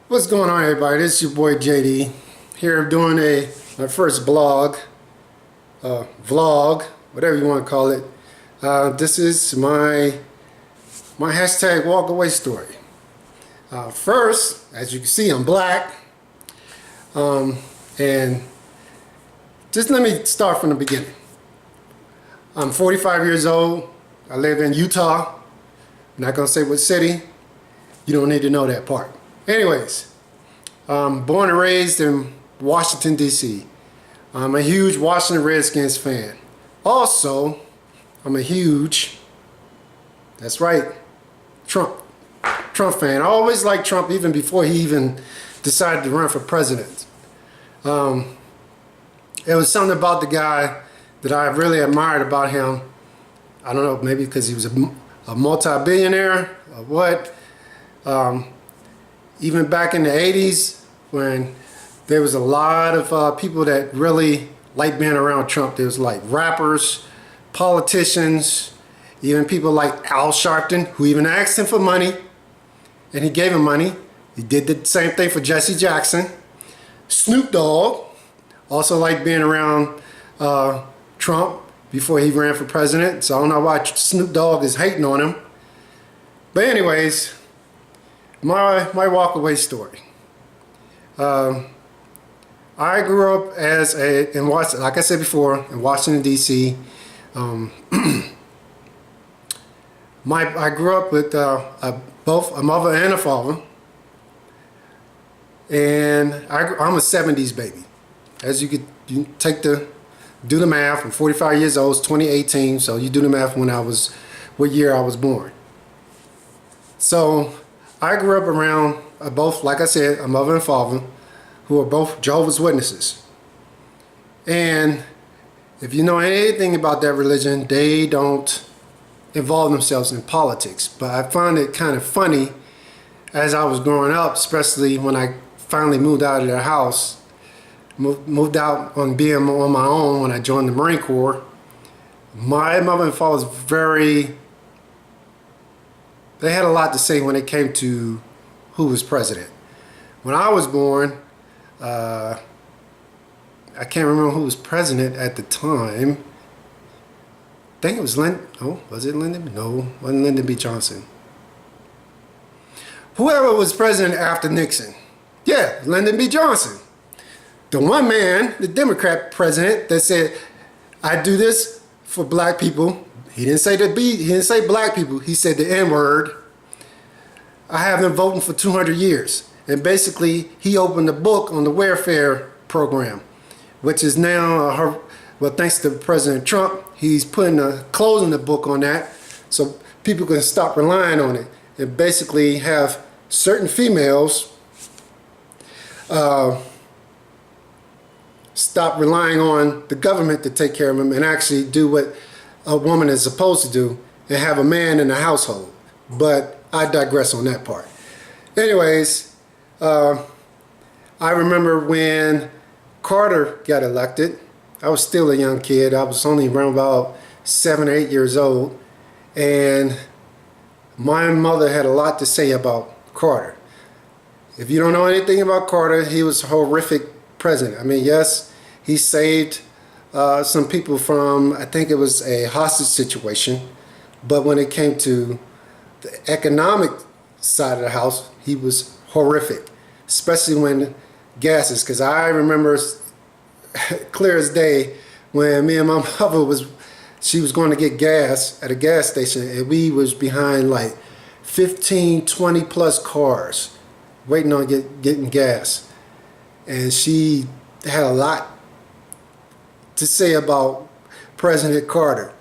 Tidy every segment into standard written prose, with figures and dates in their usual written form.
What's going on, everybody? This is your boy JD here doing my first vlog, whatever you want to call it. This is my hashtag walk away story. First, as you can see, I'm black, and just let me start from the beginning. I'm 45 years old. I live in Utah. I'm not gonna say what city. You don't need to know that part. Anyways, born and raised in Washington, D.C. I'm a huge Washington Redskins fan. Also, I'm a huge, that's right, Trump fan. I always liked Trump even before he even decided to run for president. There was something about the guy that I really admired about him. I don't know, maybe because he was a multi-billionaire or what. Even back in the 80s, when there was a lot of people that really liked being around Trump. There was like rappers, politicians, even people like Al Sharpton, who even asked him for money, and he gave him money. He did the same thing for Jesse Jackson. Snoop Dogg also liked being around Trump before he ran for president. So I don't know why Snoop Dogg is hating on him. But anyways, my walkaway story. I grew up in Washington, like I said before, in Washington D.C. I grew up with both a mother and a father, and I'm a '70s baby. As you do the math. I'm 45 years old. It's 2018, so you do the math what year I was born. So I grew up around both, like I said, a mother and father, who are both Jehovah's Witnesses. And if you know anything about that religion, they don't involve themselves in politics. But I found it kind of funny as I was growing up, especially when I finally moved out of their house, moved out on being on my own when I joined the Marine Corps. My mother and father was they had a lot to say when it came to who was president. When I was born, I can't remember who was president at the time. I think it was was it Lyndon? No, it wasn't Lyndon B. Johnson. Whoever was president after Nixon. Yeah, Lyndon B. Johnson. The one man, the Democrat president, that said, I do this for black people. He didn't say black people, he said the N-word. I have been voting for 200 years. And basically, he opened a book on the welfare program, which is now, well, thanks to President Trump, he's closing the book on that so people can stop relying on it and basically have certain females stop relying on the government to take care of them and actually do what a woman is supposed to do and have a man in the household. But I digress on that part. Anyways, I remember when Carter got elected. I was still a young kid. I was only around about 7 or 8 years old, and my mother had a lot to say about Carter. If you don't know anything about Carter, he was a horrific president. I mean, yes, he saved some people from, I think it was a hostage situation, but when it came to the economic side of the house, he was horrific, especially when gases, because I remember clear as day when me and my mother she was going to get gas at a gas station, and we was behind like 15, 20 plus cars waiting on getting gas. And she had a lot to say about President Carter.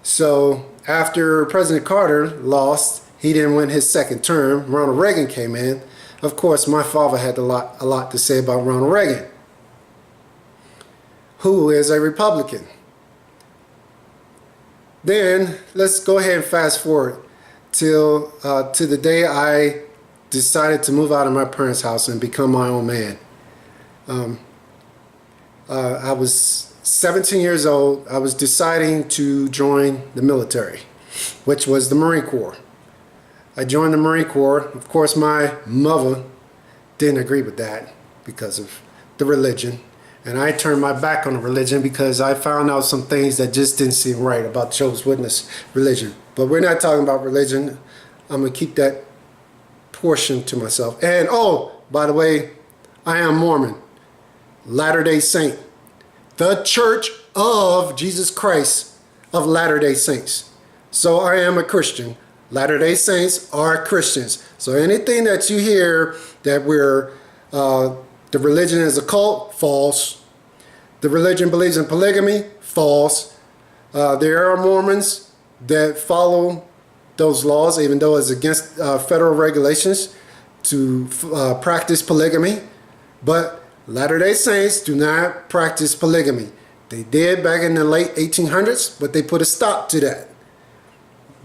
So after President Carter lost, he didn't win his second term, Ronald Reagan came in. Of course, my father had a lot to say about Ronald Reagan, who is a Republican. Then let's go ahead and fast forward to the day I decided to move out of my parents' house and become my own man. I was 17 years old. I was deciding to join the military, which was the Marine Corps. I joined the Marine Corps. Of course, my mother didn't agree with that because of the religion. And I turned my back on the religion because I found out some things that just didn't seem right about Jehovah's Witness religion. But we're not talking about religion. I'm going to keep that portion to myself. And oh, by the way, I am Mormon, Latter-day Saint, the Church of Jesus Christ of Latter-day Saints. So I am a Christian. Latter-day Saints are Christians. So anything that you hear that the religion is a cult, false. The religion believes in polygamy, false. There are Mormons that follow those laws, even though it's against federal regulations to practice polygamy. But Latter-day Saints do not practice polygamy. They did back in the late 1800s, but they put a stop to that.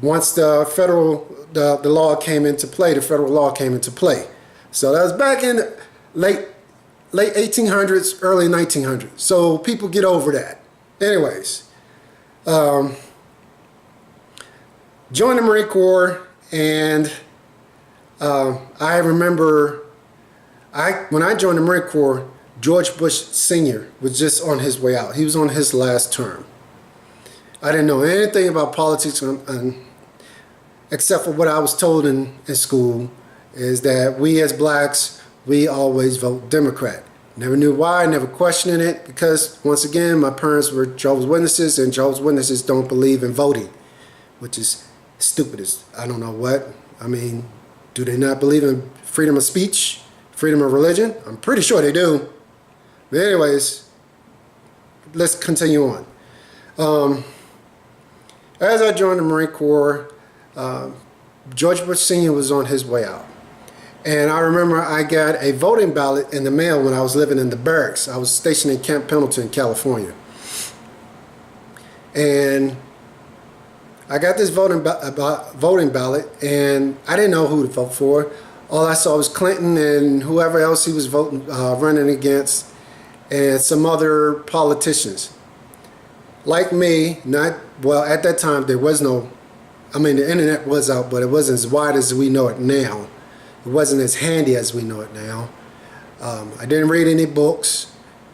Once the law came into play, the federal law came into play. So that was back in the late 1800s, early 1900s. So people get over that. Anyways, joined the Marine Corps, and I remember when I joined the Marine Corps, George Bush Sr. was just on his way out. He was on his last term. I didn't know anything about politics except for what I was told in school, is that we as blacks, we always vote Democrat. Never knew why, never questioned it, because once again, my parents were Jehovah's Witnesses, and Jehovah's Witnesses don't believe in voting, which is stupid as I don't know what. I mean, do they not believe in freedom of speech, freedom of religion? I'm pretty sure they do. But anyways, let's continue on. As I joined the Marine Corps, George Bush Sr. was on his way out. And I remember I got a voting ballot in the mail when I was living in the barracks. I was stationed in Camp Pendleton, California. And I got this voting ballot, and I didn't know who to vote for. All I saw was Clinton and whoever else he was running against, and some other politicians. Like me, at that time there was no, the internet was out, but it wasn't as wide as we know it now. It wasn't as handy as we know it now. I didn't read any books.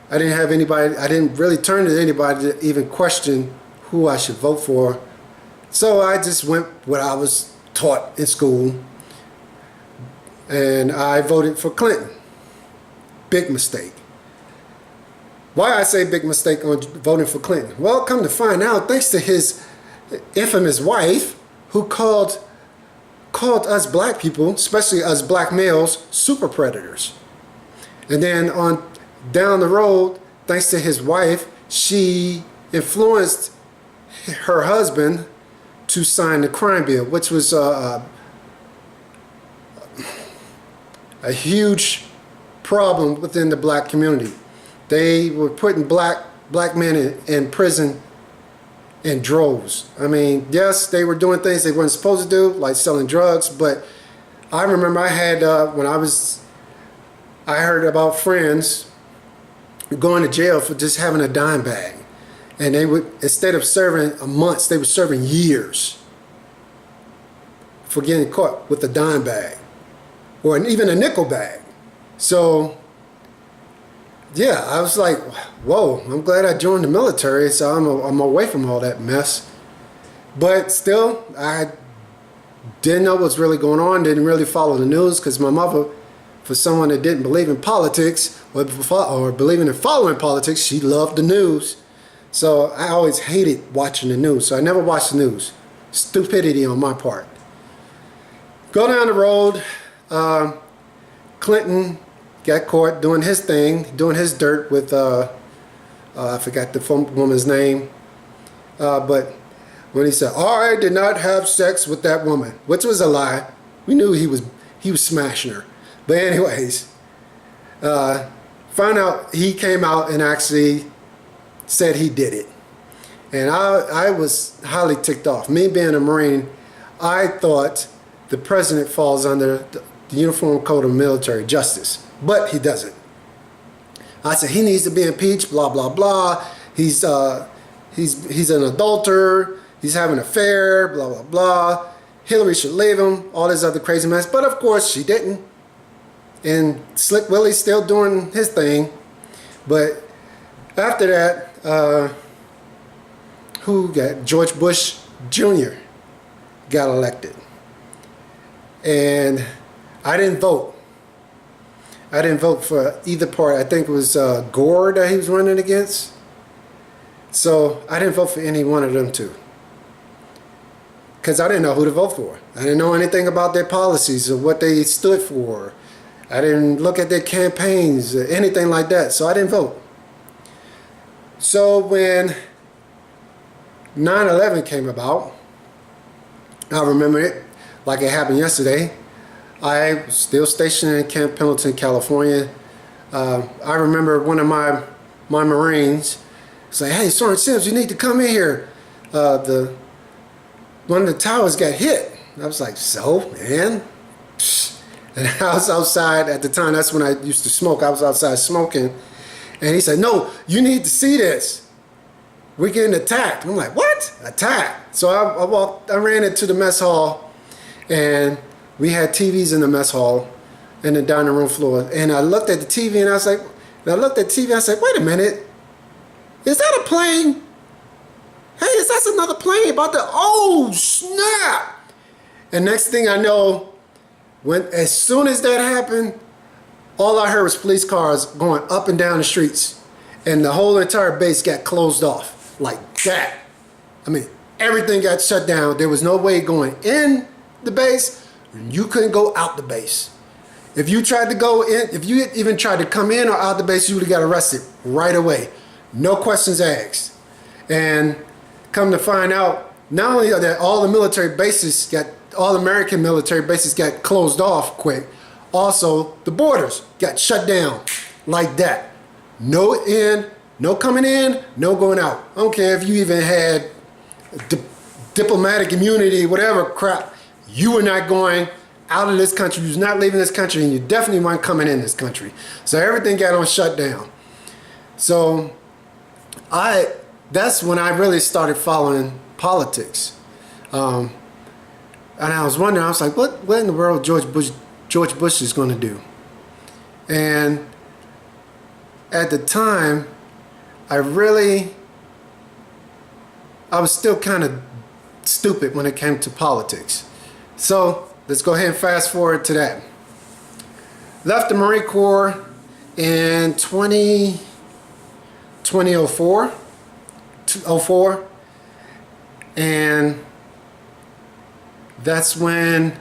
I didn't really turn to anybody to even question who I should vote for. So I just went what I was taught in school, and I voted for Clinton. Big mistake. Why I say big mistake on voting for Clinton? Well, come to find out, thanks to his infamous wife, who called us black people, especially us black males, super predators. And then on down the road, thanks to his wife, she influenced her husband to sign the crime bill, which was a huge problem within the black community. They were putting black men in prison in droves. I mean, yes, they were doing things they weren't supposed to do, like selling drugs, but I remember I had, I heard about friends going to jail for just having a dime bag. And they would, instead of serving months, they were serving years for getting caught with a dime bag or even a nickel bag. So, yeah, I was like, whoa, I'm glad I joined the military, so I'm away from all that mess. But still, I didn't know what's really going on, didn't really follow the news, because my mother, for someone that didn't believe in politics or believing in following politics, she loved the news. So I always hated watching the news, so I never watched the news. Stupidity on my part. Go down the road, Clinton got caught doing his thing, doing his dirt with, I forgot the woman's name, but when he said, I did not have sex with that woman, which was a lie. We knew he was smashing her. But anyways, found out he came out and actually said he did it. And I was highly ticked off. Me being a Marine, I thought the president falls under the Uniform Code of Military Justice, but he doesn't. I said he needs to be impeached, blah blah blah. He's an adulterer. He's having an affair, blah blah blah. Hillary should leave him. All this other crazy mess, but of course she didn't. And Slick Willie's still doing his thing. But after that, who got George Bush Jr. got elected, and I didn't vote. I didn't vote for either party. I think it was Gore that he was running against. So I didn't vote for any one of them two. Because I didn't know who to vote for. I didn't know anything about their policies or what they stood for. I didn't look at their campaigns or anything like that. So I didn't vote. So when 9/11 came about, I remember it like it happened yesterday. I was still stationed in Camp Pendleton, California. I remember one of my Marines say, "Hey, Sergeant Sims, you need to come in here. One of the towers got hit." I was like, "So, man?" And I was outside at the time. That's when I used to smoke. I was outside smoking. And he said, "No, you need to see this. We're getting attacked." I'm like, "What? Attacked?" So I ran into the mess hall, and we had TVs in the mess hall in the dining room floor. And I looked at the TV and I was like, "Wait a minute. Is that a plane? Hey, that's another plane about to, oh snap." And next thing I know, as soon as that happened, all I heard was police cars going up and down the streets, and the whole entire base got closed off like that. I mean, everything got shut down. There was no way going in the base. You couldn't go out the base. If you tried to go in, if you even tried to come in or out the base, you would have got arrested right away. No questions asked. And come to find out, not only that all the military bases all American military bases got closed off quick, also the borders got shut down like that. No in, no coming in, no going out. I don't care if you even had diplomatic immunity, whatever crap. You were not going out of this country. You was not leaving this country, and you definitely weren't coming in this country. So everything got on shut down. So that's when I really started following politics. And I was wondering, I was like, what in the world George Bush is going to do? And at the time, I was still kind of stupid when it came to politics. So let's go ahead and fast forward to that. Left the Marine Corps in 2004, and that's when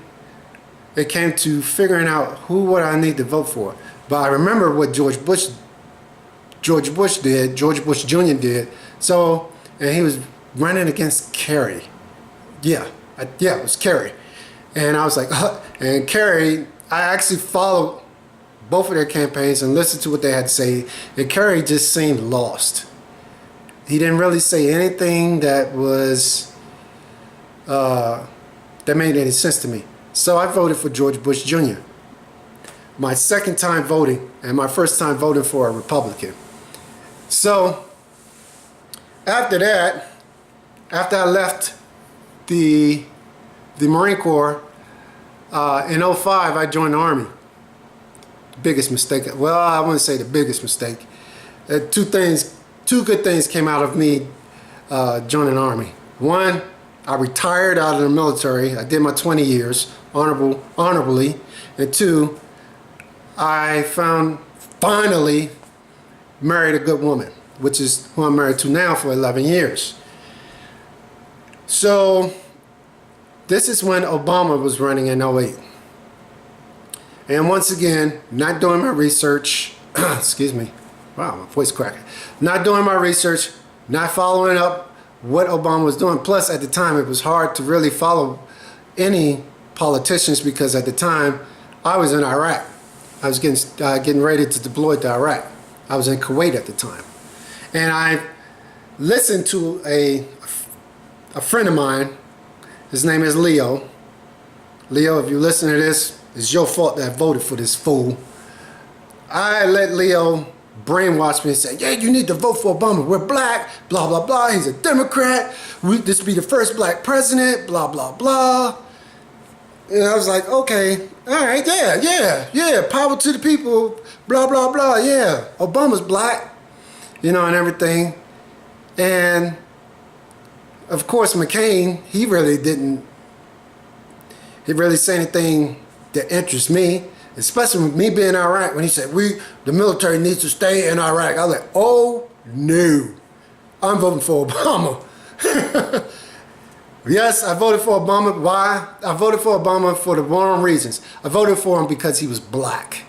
it came to figuring out who would I need to vote for. But I remember what George Bush did, George Bush Jr. did. So, and he was running against Kerry. Yeah, it was Kerry. And I was like, and Kerry, I actually followed both of their campaigns and listened to what they had to say. And Kerry just seemed lost. He didn't really say anything that was that made any sense to me. So I voted for George Bush Jr. My second time voting, and my first time voting for a Republican. So after that, after I left the Marine Corps, in 05 I joined the Army. Biggest mistake, well, I wouldn't say the biggest mistake. Two good things came out of me joining the Army. One, I retired out of the military. I did my 20 years honorably. And two, I finally married a good woman, which is who I'm married to now for 11 years. So this is when Obama was running in 08. And once again, not doing my research, excuse me, wow, my voice cracking. Not doing my research, not following up what Obama was doing. Plus, at the time, it was hard to really follow any politicians because at the time, I was in Iraq. I was getting ready to deploy to Iraq. I was in Kuwait at the time. And I listened to a friend of mine. His name is Leo. Leo, if you listen to this, it's your fault that I voted for this fool. I let Leo brainwashed me and said, yeah, you need to vote for Obama. We're black, blah, blah, blah. He's a Democrat. This will be the first black president, blah, blah, blah. And I was like, okay, all right, yeah, power to the people, blah, blah, blah, yeah. Obama's black, you know, and everything. And, of course, McCain, he really say anything that interests me, especially with me being in Iraq. When he said, the military needs to stay in Iraq, I was like, oh, no, I'm voting for Obama. Yes, I voted for Obama. Why? I voted for Obama for the wrong reasons. I voted for him because he was black.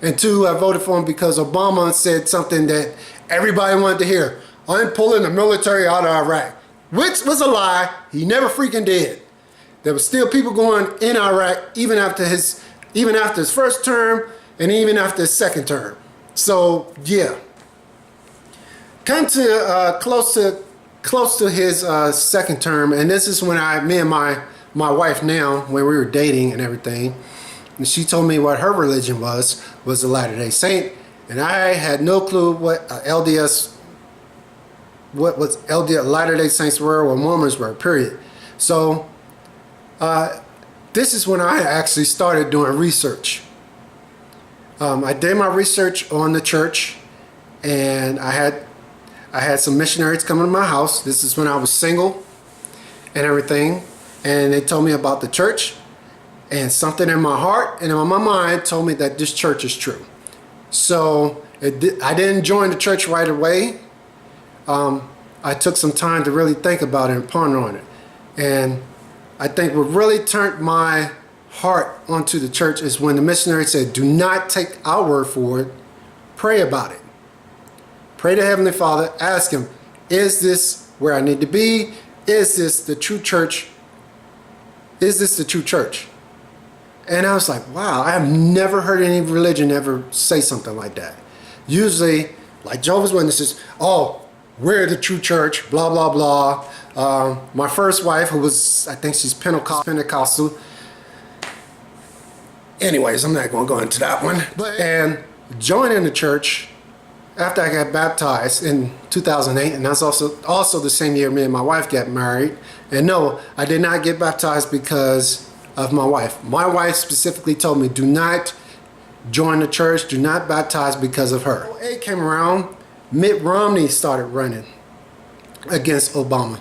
And two, I voted for him because Obama said something that everybody wanted to hear. I'm pulling the military out of Iraq. Which was a lie. He never freaking did. There were still people going in Iraq even after his first term and even after his second term. So yeah. Come to close to his second term, and this is when me and my wife now, when we were dating and everything, and she told me what her religion was the Latter-day Saint, and I had no clue what LDS Latter-day Saints were or Mormons were, period. So this is when I actually started doing research. I did my research on the church, and I had some missionaries coming to my house. This is when I was single and everything. And they told me about the church, and something in my heart and in my mind told me that this church is true. So I didn't join the church right away. I took some time to really think about it and ponder on it. And I think what really turned my heart onto the church is when the missionary said, do not take our word for it, pray about it. Pray to Heavenly Father, ask Him, is this where I need to be? Is this the true church? Is this the true church? And I was like, wow, I have never heard any religion ever say something like that. Usually, like Jehovah's Witnesses, oh, we're the true church, blah, blah, blah. My first wife, who was, I think she's Pentecostal. Anyways, I'm not going to go into that one. And joining the church, after I got baptized in 2008, and that's also the same year me and my wife got married. And no, I did not get baptized because of my wife. My wife specifically told me, do not join the church, do not baptize because of her. It came around, Mitt Romney started running against Obama.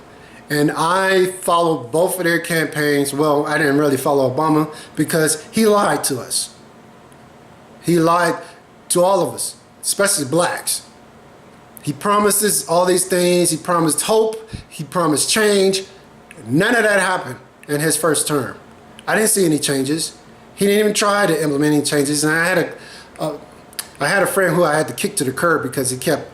And I followed both of their campaigns. Well, I didn't really follow Obama because he lied to us. He lied to all of us, especially blacks. He promised us all these things. He promised hope. He promised change. None of that happened in his first term. I didn't see any changes. He didn't even try to implement any changes. And I had a friend who I had to kick to the curb because he kept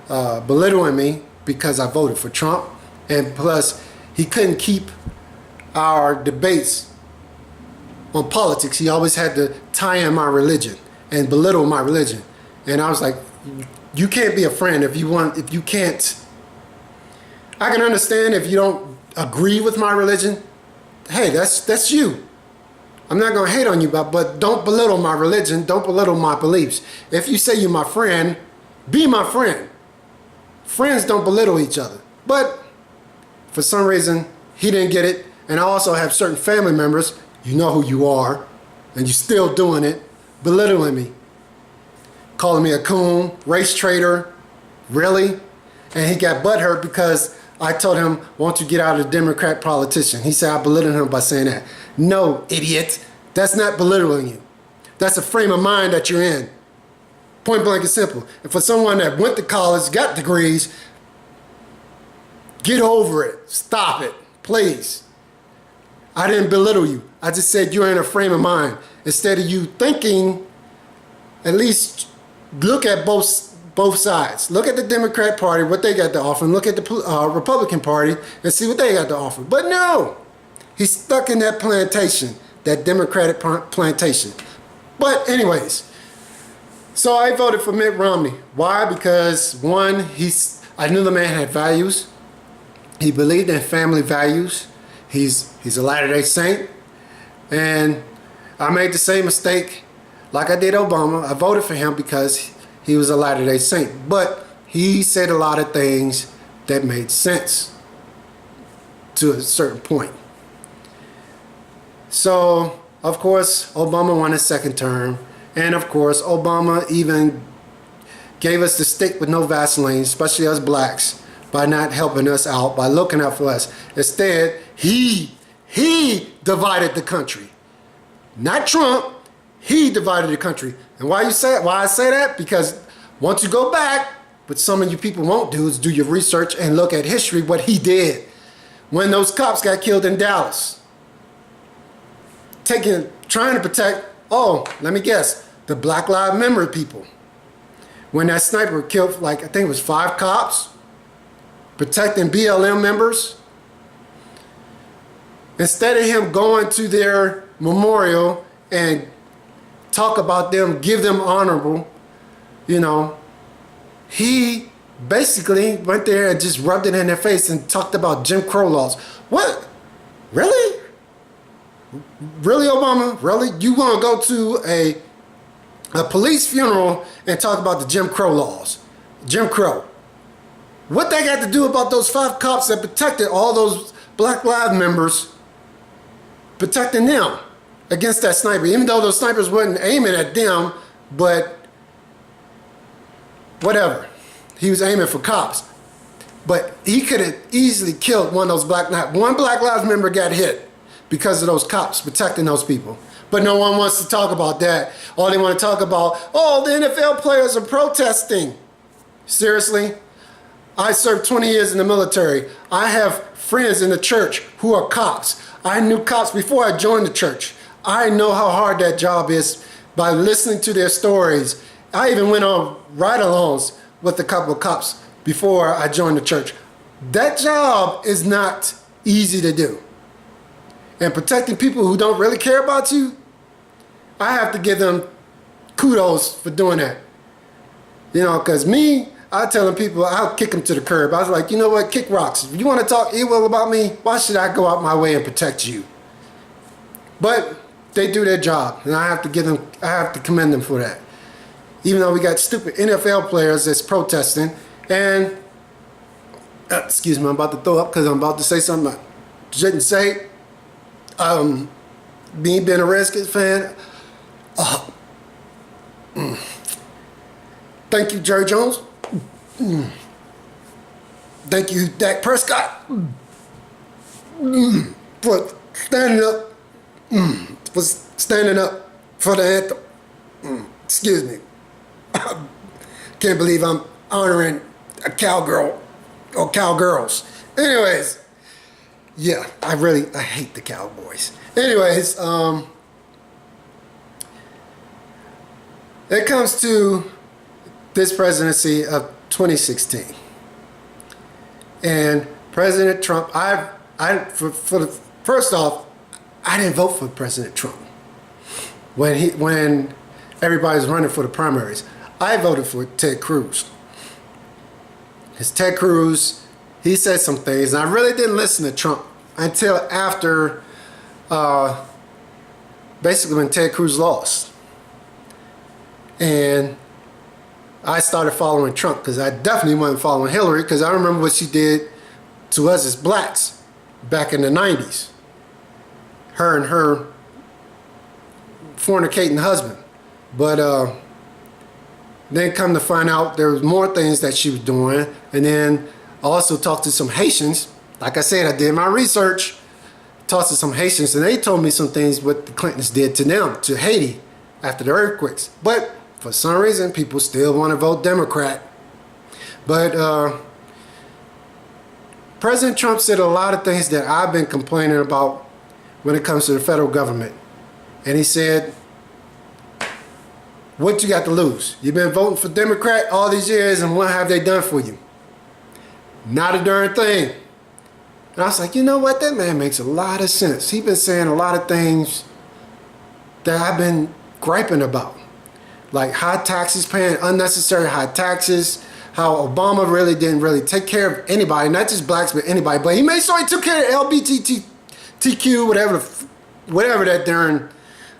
belittling me because I voted for Trump. And plus, he couldn't keep our debates on politics. He always had to tie in my religion and belittle my religion. And I was like, you can't be a friend if you can't. I can understand if you don't agree with my religion. Hey, that's you. I'm not going to hate on you, but don't belittle my religion. Don't belittle my beliefs. If you say you're my friend, be my friend. Friends don't belittle each other. But for some reason, he didn't get it. And I also have certain family members, you know who you are, and you're still doing it, belittling me. Calling me a coon, race traitor, really? And he got butthurt because I told him, won't you get out of the Democrat politician? He said I belittled him by saying that. No, idiot. That's not belittling you. That's a frame of mind that you're in. Point blank and simple. And for someone that went to college, got degrees, get over it. Stop it. Please. I didn't belittle you. I just said you're in a frame of mind. Instead of you thinking, at least look at both sides. Look at the Democrat Party, what they got to offer, and look at the Republican Party and see what they got to offer. But no, he's stuck in that plantation, that Democratic plantation. But anyways, so I voted for Mitt Romney. Why? Because one, I knew the man had values. He believed in family values. He's a Latter-day Saint. And I made the same mistake like I did Obama. I voted for him because he was a Latter-day Saint. But he said a lot of things that made sense to a certain point. So, of course, Obama won his second term. And of course, Obama even gave us the stick with no Vaseline, especially us blacks, by not helping us out, by looking out for us. Instead, he divided the country. Not Trump, he divided the country. And why I say that? Because once you go back, what some of you people won't do is do your research and look at history, what he did when those cops got killed in Dallas. Trying to protect, let me guess, the Black Lives Matter people. When that sniper killed, I think it was 5 cops, protecting BLM members. Instead of him going to their memorial and talk about them, give them honorable, he basically went there and just rubbed it in their face and talked about Jim Crow laws. What? Really? Really, Obama? Really? You want to go to a police funeral and talk about the Jim Crow laws? Jim Crow. What they got to do about those 5 cops that protected all those Black Lives members, protecting them against that sniper, even though those snipers wasn't aiming at them, but whatever. He was aiming for cops. But he could have easily killed one of those one Black Lives member got hit because of those cops protecting those people. But no one wants to talk about that. All they want to talk about, the NFL players are protesting. Seriously? I served 20 years in the military. I have friends in the church who are cops. I knew cops before I joined the church. I know how hard that job is by listening to their stories. I even went on ride-alongs with a couple of cops before I joined the church. That job is not easy to do. And protecting people who don't really care about you, I have to give them kudos for doing that. Because I telling people, I'll kick them to the curb. I was like, you know what, kick rocks. If you want to talk ill about me, why should I go out my way and protect you? But they do their job, and I have to commend them for that. Even though we got stupid NFL players that's protesting, and, excuse me, I'm about to throw up because I'm about to say something I shouldn't say. Me being a Redskins fan, thank you, Jerry Jones. Thank you, Dak Prescott, for standing up for the anthem. Excuse me. Can't believe I'm honoring a cowgirl or cowgirls. Anyways, yeah, I hate the Cowboys. Anyways, it comes to this presidency of 2016, and President Trump. First off, I didn't vote for President Trump when everybody was running for the primaries. I voted for Ted Cruz. Because Ted Cruz, he said some things, and I really didn't listen to Trump until after, basically when Ted Cruz lost. And I started following Trump because I definitely wasn't following Hillary, because I remember what she did to us as blacks back in the 90s. Her and her fornicating husband. But then come to find out there was more things that she was doing. And then I also talked to some Haitians. Like I said, I did my research. Talked to some Haitians, and they told me some things what the Clintons did to them, to Haiti, after the earthquakes. But for some reason, people still want to vote Democrat. But President Trump said a lot of things that I've been complaining about when it comes to the federal government. And he said, what you got to lose? You've been voting for Democrat all these years, and what have they done for you? Not a darn thing. And I was like, you know what? That man makes a lot of sense. He's been saying a lot of things that I've been griping about. Like high taxes, paying unnecessary high taxes, how Obama really didn't take care of anybody, not just blacks, but anybody. But he made sure he took care of LGBTQ, whatever that darn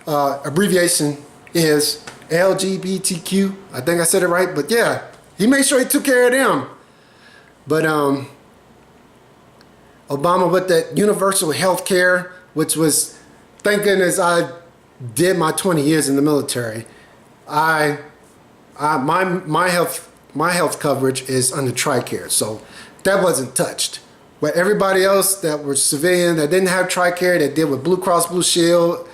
abbreviation is. LGBTQ. I think I said it right, but yeah, he made sure he took care of them. But Obama with that universal health care, which was, thank goodness I did my 20 years in the military. My health coverage is under TRICARE, so that wasn't touched. But everybody else that were civilian that didn't have TRICARE, that did with Blue Cross Blue Shield,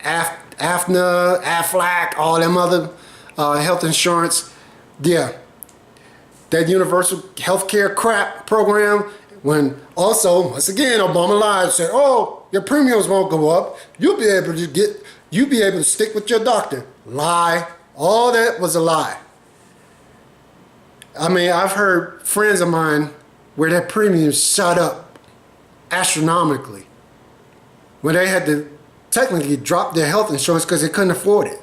AFNA, AFLAC, all them other health insurance, yeah, that universal health care crap program. When also, once again, Obama lied and said, "Oh, your premiums won't go up. You'll be able to stick with your doctor." Lie. All that was a lie. I mean, I've heard friends of mine where their premiums shot up astronomically, when they had to technically drop their health insurance because they couldn't afford it.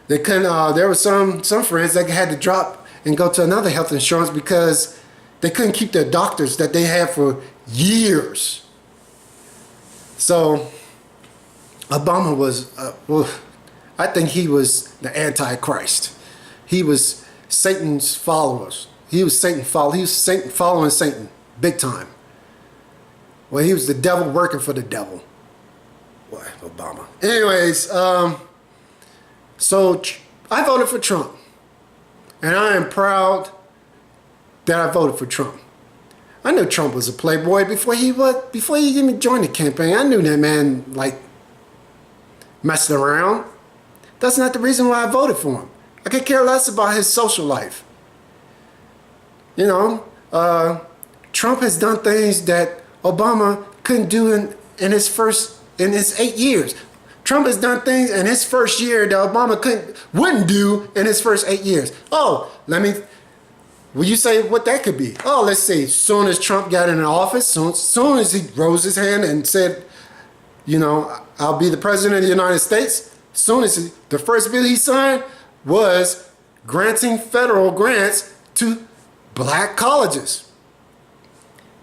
They couldn't. There were some friends that had to drop and go to another health insurance because they couldn't keep their doctors that they had for years. So Obama was, I think he was the Antichrist. He was Satan's followers. He was Satan following Satan, big time. Well, he was the devil working for the devil. Boy, Obama. Anyways, so I voted for Trump. And I am proud that I voted for Trump. I knew Trump was a playboy before he even joined the campaign. I knew that man, like, messing around. That's not the reason why I voted for him. I could care less about his social life. You know, Trump has done things that Obama couldn't do in his 8 years. Trump has done things in his first year that Obama wouldn't do in his first 8 years. Oh, will you say what that could be? Oh, let's see. Soon as Trump got in office, soon as he rose his hand and said, you know, I'll be the president of the United States, soon as the first bill he signed was granting federal grants to black colleges.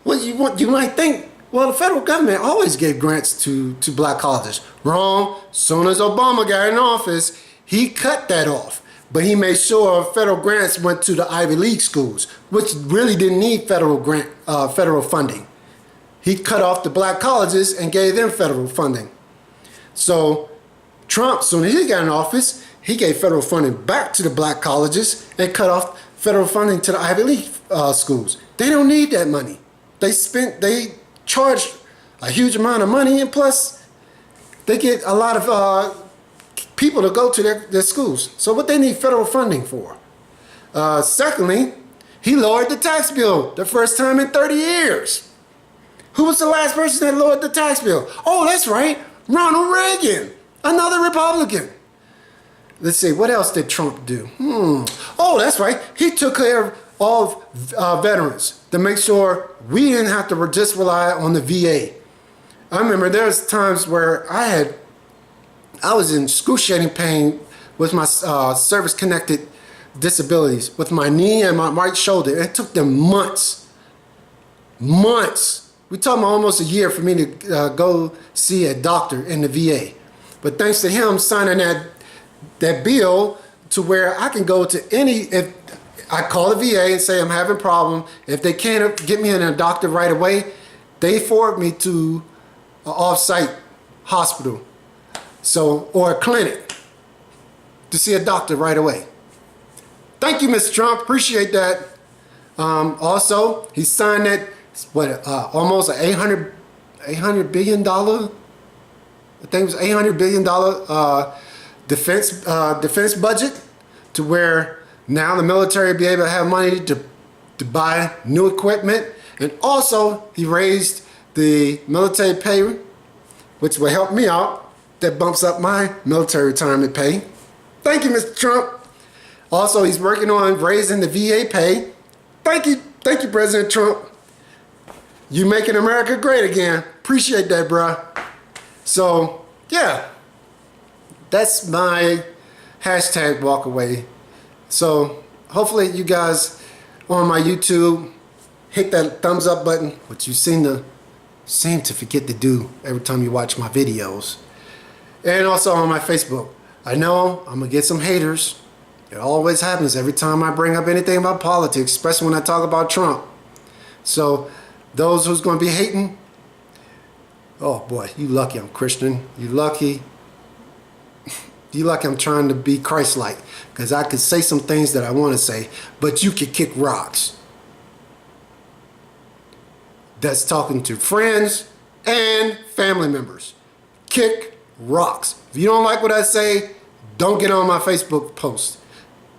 Well, you might think, well, the federal government always gave grants to black colleges. Wrong. Soon as Obama got in office, he cut that off. But he made sure federal grants went to the Ivy League schools, which really didn't need federal funding. He cut off the black colleges and gave them federal funding. So Trump, soon as he got in office, he gave federal funding back to the black colleges and cut off federal funding to the Ivy League schools. They don't need that money. They charge a huge amount of money, and plus they get a lot of people to go to their schools. So what they need federal funding for? Secondly, he lowered the tax bill the first time in 30 years. Who was the last person that lowered the tax bill? Oh, that's right, Ronald Reagan, another Republican. Let's see, what else did Trump do? Oh, that's right, he took care of all veterans to make sure we didn't have to just rely on the VA. I remember there was times where I was in excruciating pain with my service-connected disabilities, with my knee and my right shoulder. It took them months. We talking about almost a year for me to go see a doctor in the VA. But thanks to him signing that bill to where I can go to if I call the VA and say I'm having a problem. If they can't get me in a doctor right away, they forward me to an off-site hospital, or a clinic, to see a doctor right away. Thank you, Mr. Trump. Appreciate that. Also, he signed that almost an $800 billion. I think it was $800 billion defense budget, to where now the military will be able to have money to buy new equipment. And also, he raised the military pay, which will help me out. That bumps up my military retirement pay. Thank you, Mr. Trump. Also, he's working on raising the VA pay. Thank you, President Trump. You making America great again. Appreciate that, bruh. So, yeah, that's my hashtag walk away. So hopefully you guys on my YouTube hit that thumbs up button, which you seem to forget to do every time you watch my videos. And also on my Facebook. I know I'm going to get some haters. It always happens every time I bring up anything about politics, especially when I talk about Trump. So those who's going to be hating, oh boy, you lucky I'm Christian. You lucky. You lucky I'm trying to be Christ-like, because I could say some things that I want to say, but you could kick rocks. That's talking to friends and family members. Kick rocks. If you don't like what I say, don't get on my Facebook post.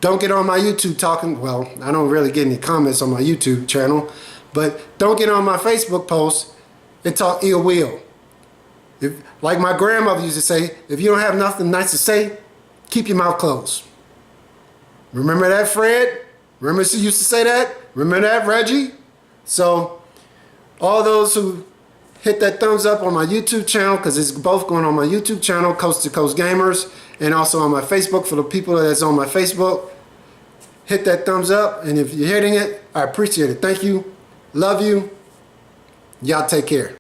Don't get on my YouTube talking. Well, I don't really get any comments on my YouTube channel, but don't get on my Facebook post and talk ill will. If, like my grandmother used to say, if you don't have nothing nice to say, keep your mouth closed. Remember that, Fred? Remember she used to say that? Remember that, Reggie? So, all those who hit that thumbs up on my YouTube channel, because it's both going on my YouTube channel, Coast to Coast Gamers, and also on my Facebook for the people that's on my Facebook. Hit that thumbs up, and if you're hitting it, I appreciate it. Thank you. Love you. Y'all take care.